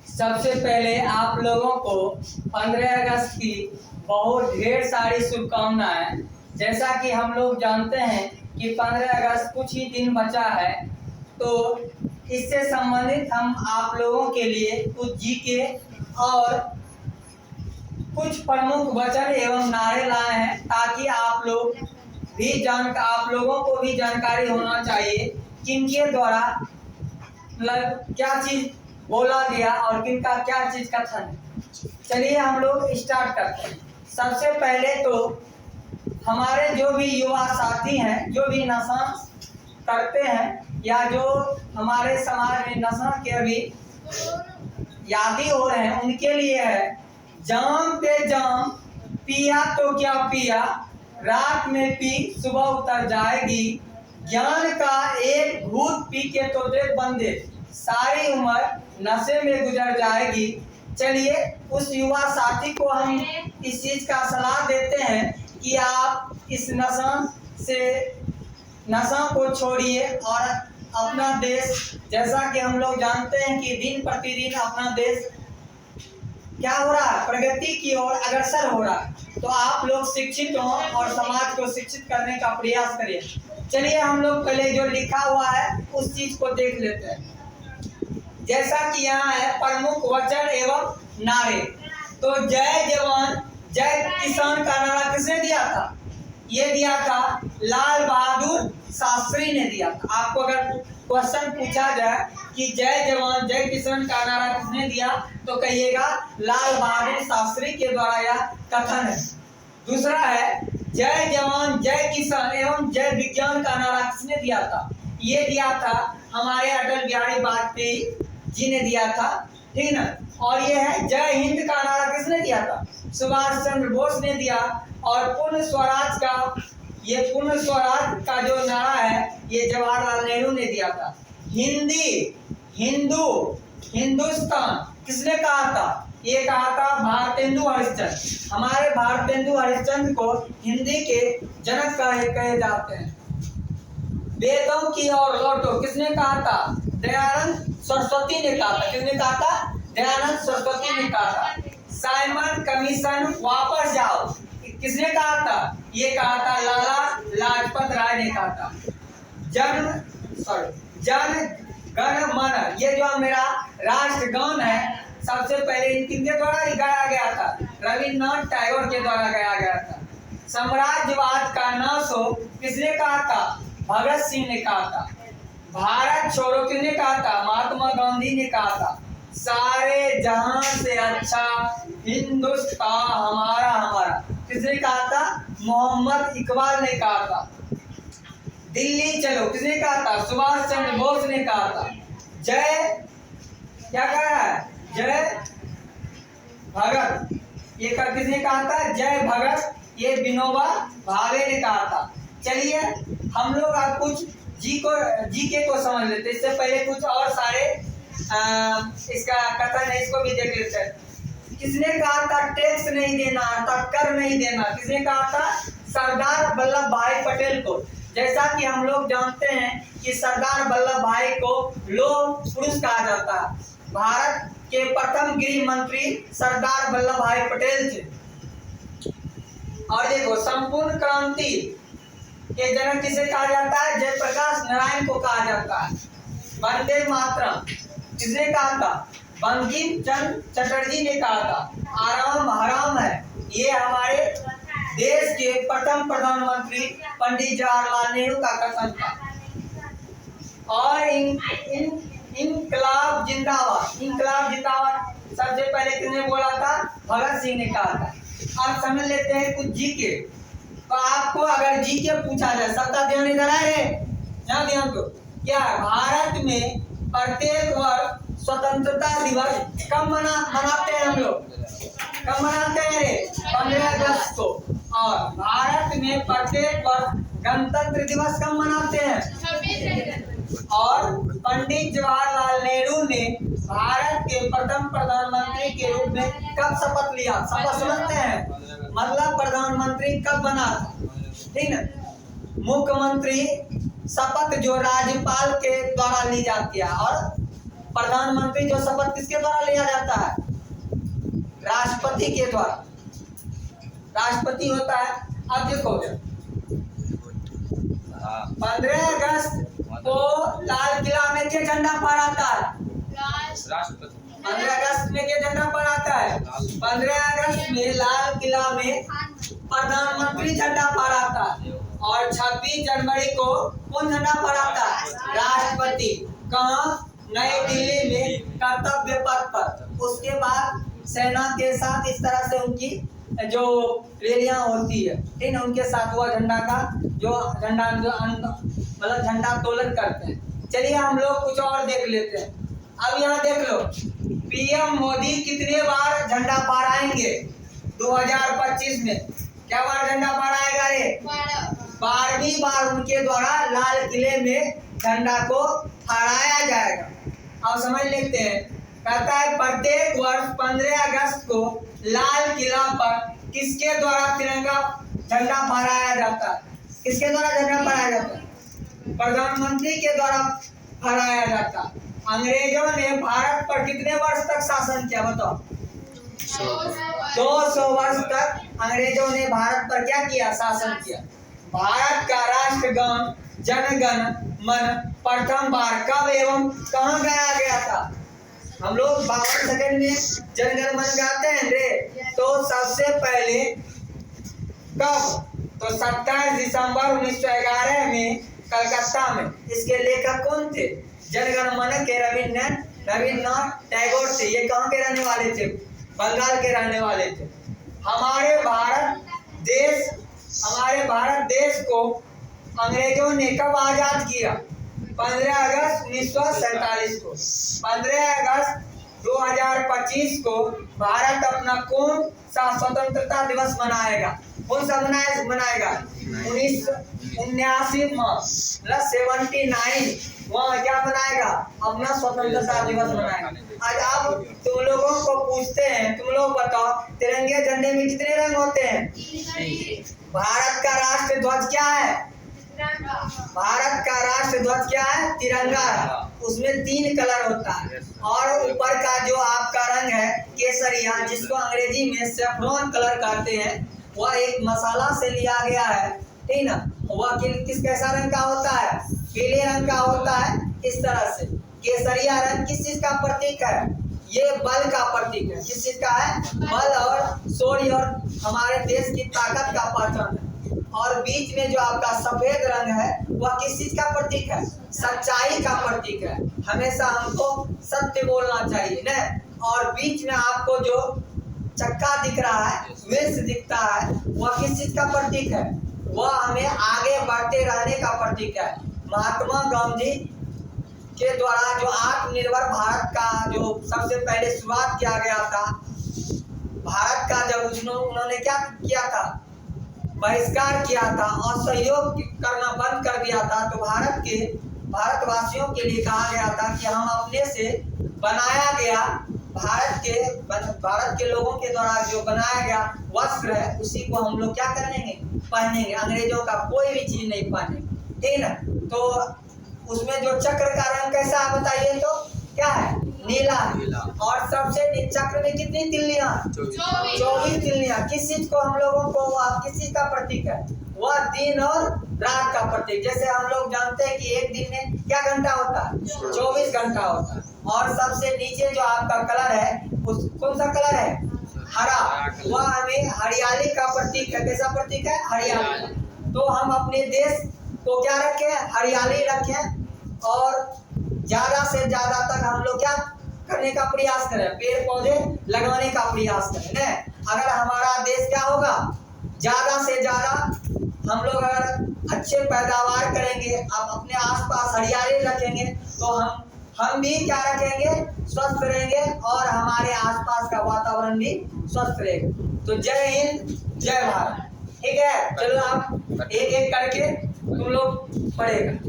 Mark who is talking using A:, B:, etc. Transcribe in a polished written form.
A: सबसे पहले आप लोगों को 15 अगस्त की बहुत ढेर सारी शुभकामनाएं। जैसा कि हम लोग जानते हैं कि 15 अगस्त कुछ ही दिन बचा है, तो इससे संबंधित हम आप लोगों के लिए कुछ जीके और कुछ प्रमुख वचन एवं नारे लाए हैं, ताकि आप लोगों को भी जानकारी होना चाहिए किनके द्वारा मतलब क्या चीज बोला गया और किनका क्या चीज कथन है। चलिए हम लोग स्टार्ट करते हैं। सबसे पहले तो हमारे जो भी युवा साथी हैं, जो भी नशा करते हैं या जो हमारे समाज में नशा के अभी यादी हो रहे हैं, उनके लिए है जाम पे जाम, पिया तो क्या पिया, रात में पी सुबह उतर जाएगी, ज्ञान का एक घूंट पी के तो देख बंदे, सारी उम्र नशे में गुजर जाएगी। चलिए उस युवा साथी को हम इस चीज का सलाह देते हैं कि आप इस नशा को छोड़िए और अपना देश, जैसा कि हम लोग जानते हैं कि दिन प्रतिदिन अपना देश क्या हो रहा है, प्रगति की ओर अग्रसर हो रहा है, तो आप लोग शिक्षित हों और समाज को शिक्षित करने का प्रयास करिए। चलिए हम लोग पहले जो लिखा हुआ है उस चीज को देख लेते हैं। जैसा कि यहाँ है प्रमुख वचन एवं नारे, तो जय जवान जय किसान का नारा किसने दिया था? ये दिया था लाल बहादुर शास्त्री ने दिया था। आपको अगर क्वेश्चन पूछा जाए कि जय जवान जय किसान का नारा किसने दिया, तो कहिएगा लाल बहादुर शास्त्री के द्वारा यह कथन है। दूसरा है जय जवान जय किसान एवं जय विज्ञान का नारा किसने दिया था? ये दिया था हमारे अटल बिहारी वाजपेयी जी ने दिया था, ठीक ना। और ये है जय हिंद का नारा किसने दिया था? सुभाष चंद्र बोस ने दिया। और पूर्ण स्वराज का जो नारा है ये जवाहरलाल नेहरू ने दिया था। हिंदी हिंदू हिंदुस्तान किसने कहा था? ये कहा था भारतेंदु हरिश्चंद्र। हमारे भारतेंदु हरिश्चंद्र को हिंदी के जनक कहे जाते हैं। वेदों की ओर लौटो किसने कहा था? दयानंद सरस्वती ने कहा था। किसने कहा था? दयानंद सरस्वती ने कहा था। साइमन कमीशन वापस जाओ किसने कहा था? ये कहा था लाला लाजपत राय ने कहा था। जन गण मन, ये जो मेरा राष्ट्रगान है, सबसे पहले किनके द्वारा गाया गया था? रविन्द्रनाथ टैगोर के द्वारा गाया गया था। साम्राज्यवाद का नाश हो किसने कहा था? भगत सिंह ने कहा था। भारत छोड़ो किसने कहा था? महात्मा गांधी ने कहा था। सारे जहां से अच्छा हिंदुस्तान हमारा हमारा किसने कहा था? मोहम्मद इकबाल ने कहा था। दिल्ली चलो किसने कहा था? सुभाष चंद्र बोस ने कहा था। जय क्या कहा है? जय भगत, ये किसने कहा था? जय भगत, ये विनोबा भावे ने कहा था। चलिए हम लोग अब कुछ जीके को समझ लेते। इससे पहले कुछ और सारे इसका कथन है, इसको भी देख लेते हैं। किसने कहा था टैक्स नहीं देना, कर नहीं देना? किसने कहा था? सरदार वल्लभ भाई पटेल को। जैसा कि हम लोग जानते हैं कि सरदार वल्लभ भाई को लौह पुरुष कहा जाता है। भारत के प्रथम गृह मंत्री सरदार वल्लभ भाई पटेल थे। और देखो संपूर्ण क्रांति के जनक किसे कहा जाता है? जयप्रकाश नारायण को कहा जाता है। वंदे मातरम किसने कहा था? बंकिम चंद्र चटर्जी ने कहा था। आराम हराम है, ये हमारे देश के प्रथम प्रधानमंत्री पंडित जवाहरलाल नेहरू का कथन था। और इनकलाब जिंदाबाद सबसे पहले किसने बोला था? भगत सिंह ने कहा था। अब समझ लेते हैं कुछ जीके। तो आपको अगर जीके पूछा जाए, सबका ध्यान इधर आए, यहाँ ध्यान दो। क्या भारत में प्रत्येक वर्ष स्वतंत्रता दिवस कब मनाते हैं हम लोग? कब मनाते हैं? 15 अगस्त को। और भारत में प्रत्येक वर्ष गणतंत्र दिवस कब मनाते हैं? और पंडित जवाहरलाल नेहरू ने भारत के प्रथम प्रधानमंत्री के रूप में कब शपथ लिया? शपथ समझते हैं, मतलब प्रधानमंत्री कब बना था, ठीक है। मुख्यमंत्री शपथ जो राज्यपाल के द्वारा ली जाती है, और प्रधानमंत्री जो शपथ किसके द्वारा लिया जाता है? राष्ट्रपति के द्वारा। राष्ट्रपति होता है। अब देखो 15 अगस्त को लाल किला में क्या झंडा फहराता है?
B: राष्ट्रपति।
A: 15 अगस्त में क्या झंडा फहराता है? 15 अगस्त में लाल किला में प्रधानमंत्री झंडा फहराता है। और 26 जनवरी को कौन झंडा फहराता है? राष्ट्रपति। कहाँ? नई दिल्ली में कर्तव्य पथ पर। उसके बाद सेना के साथ इस तरह से उनकी जो रैलियां होती है, ठीक है, उनके साथ हुआ झंडा का जो झंडा मतलब झंडा तोलन करते हैं। चलिए हम लोग कुछ और देख लेते हैं। अब यहाँ देख लो, पीएम मोदी कितने बार झंडा फहराएंगे 2025 में? क्या बार झंडा फहराएगा ये? 12वीं बार उनके द्वारा लाल किले में झंडा को फहराया जाएगा। अब समझ लेते हैं। कहता है प्रत्येक वर्ष 15 अगस्त को लाल किला पर किसके द्वारा तिरंगा झंडा फहराया जाता है? किसके द्वारा झंडा फहराया जाता है? प्रधानमंत्री के द्वारा फहराया जाता है। अंग्रेजों ने भारत पर कितने वर्ष तक शासन किया बताओ? 200 वर्ष तक अंग्रेजों ने भारत पर क्या किया? शासन किया। भारत का राष्ट्रगान जन गण मन प्रथम बार कब एवं कहाँ गाया गया था? हम लोग 52 सेकंड में जन गण मन गाते हैं रे। तो सबसे पहले कब? तो 27 दिसंबर 1911 में कलकत्ता में। इसके लेखक कौन थे? जन गण मन के रविन्द्रनाथ टैगोर थे। ये कहाँ के रहने वाले थे? बंगाल के रहने वाले थे। हमारे भारत देश को अंग्रेजों ने कब आजाद किया? 15 अगस्त 1947 को। 15 अगस्त 2025 को भारत अपना कौन सा स्वतंत्रता दिवस मनाएगा? कौन सा मनाएगा? 1979 मतलब 79 वहाँ क्या मनाएगा? अपना स्वतंत्रता दिवस मनाएगा। आज अब तुम लोगों को पूछते हैं, तुम लोग बताओ तिरंगे झंडे में कितने रंग होते हैं? भारत का राष्ट्र ध्वज क्या है? भारत का राष्ट्र ध्वज क्या है? तिरंगा है। उसमें 3 कलर होता है और ऊपर का जो आपका रंग है केसरिया, जिसको अंग्रेजी में सैफ्रॉन कलर कहते हैं, वह एक मसाला से लिया गया है, ठीक ना। वह किस कैसा रंग का होता है? पीले रंग का होता है। इस तरह से केसरिया रंग किस चीज का प्रतीक है? ये बल का प्रतीक है। किस चीज का है? बल और शौर्य और हमारे देश की ताकत का पहचान है। और बीच में जो आपका सफेद रंग है वह किस चीज का प्रतीक है? सच्चाई का प्रतीक है। हमेशा हमको सत्य बोलना चाहिए ना। और बीच में आपको जो चक्का दिख रहा है, व्हील्स दिखता है, वह किस चीज का प्रतीक है? वह हमें आगे बढ़ते रहने का प्रतीक है। महात्मा गांधी के द्वारा जो आत्मनिर्भर भारत का जो सबसे पहले शुरुआत किया गया था, भारत का जब उन्होंने क्या किया था? बहिष्कार किया था और सहयोग करना बंद कर दिया था। तो भारतवासियों के लिए कहा गया था कि हम अपने से बनाया गया भारत के लोगों के द्वारा जो बनाया गया वस्त्र है उसी को हम लोग क्या करेंगे? पहनेंगे। अंग्रेजों का कोई भी चीज नहीं पहनेंगे, ठीक ना। तो उसमें जो चक्र का रंग कैसा है बताइए तो? क्या है? नीला। और सबसे चक्र में कितनी तिल्लियां? 24 तिल्लियां। किस चीज को हम लोगों को किस चीज का प्रतीक है? वह दिन और रात का प्रतीक। जैसे हम लोग जानते हैं कि एक दिन में क्या घंटा होता है? 24 घंटा होता है। और सबसे नीचे जो आपका कलर है कौन सा कलर है? हरा। वह हमें हरियाली का प्रतीक है। कैसा प्रतीक है? हरियाली। तो हम अपने देश को क्या रखें? हरियाली रखें और ज्यादा से ज्यादा तक हम लोग क्या करने का प्रयास करें? पेड़ पौधे लगाने का प्रयास करें ना। अगर हमारा देश क्या होगा? ज्यादा से ज्यादा हम लोग अगर अच्छे पैदावार करेंगे, अब अपने आसपास हरियाली रखेंगे तो हम भी क्या रखेंगे? स्वस्थ रहेंगे और हमारे आसपास का वातावरण भी स्वस्थ रहेगा। तो जय हिंद, जय भारत। ठीक है, चलो आप एक एक करके तुम लोग पढ़ेगा।